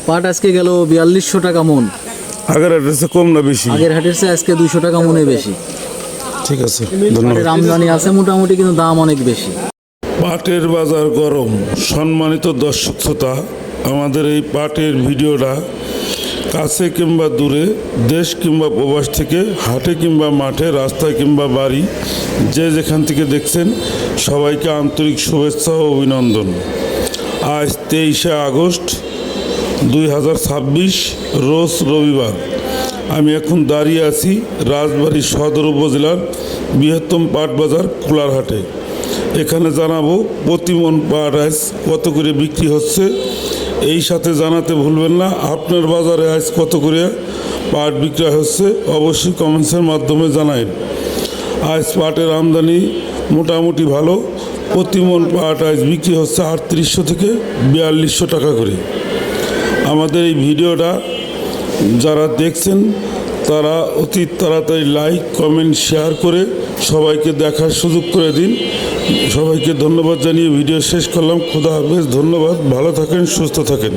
পাট আজকে গেল 4200 টাকা মন। আগের হাটের কম না বেশি? আগের হাটের চেয়ে আজকে 200 টাকা মনে বেশি। ঠিক আছে, ধন্যবাদ। পাটের আমদানি আছে মোটামুটি, কিন্তু দাম অনেক বেশি। পাটের বাজার গরম। সম্মানিত দর্শক শ্রোতা, আমাদের এই পাটের ভিডিওটা কাছে কিংবা দূরে, দেশ কিংবা প্রবাস থেকে, হাটে কিংবা মাঠে, রাস্তায় কিংবা বাড়ি, যে যেখান থেকে দেখছেন সবাইকে আন্তরিক শুভেচ্ছা ও অভিনন্দন। আজ 23শে আগস্ট 2026, রোজ রবিবার। আমি এখন দাঁড়িয়ে আছি রাজবাড়ী সদর উপজেলার বৃহত্তম পাট বাজার খোলারহাটে। এখানে জানাবো প্রতিমন পাট আজ কত করে বিক্রি হচ্ছে। এই সাথে জানাতে ভুলবেন না আপনার বাজারে আজ কত করে পাট বিক্রয় হচ্ছে, অবশ্যই কমেন্টসের মাধ্যমে জানাবেন। আজ পাটের আমদানি মোটামুটি ভালো। প্রতিমন পাট আজ বিক্রি হচ্ছে 3800 থেকে 4200 টাকা করে। আমাদের এই ভিডিওটা যারা দেখছেন তারা অতি তাড়াতাড়ি লাইক, কমেন্ট, শেয়ার করে সবাইকে দেখার সুযোগ করে দিন। সবাইকে ধন্যবাদ জানিয়ে ভিডিও শেষ করলাম। খোদা হাফেজ, ধন্যবাদ, ভালো থাকেন, সুস্থ থাকেন।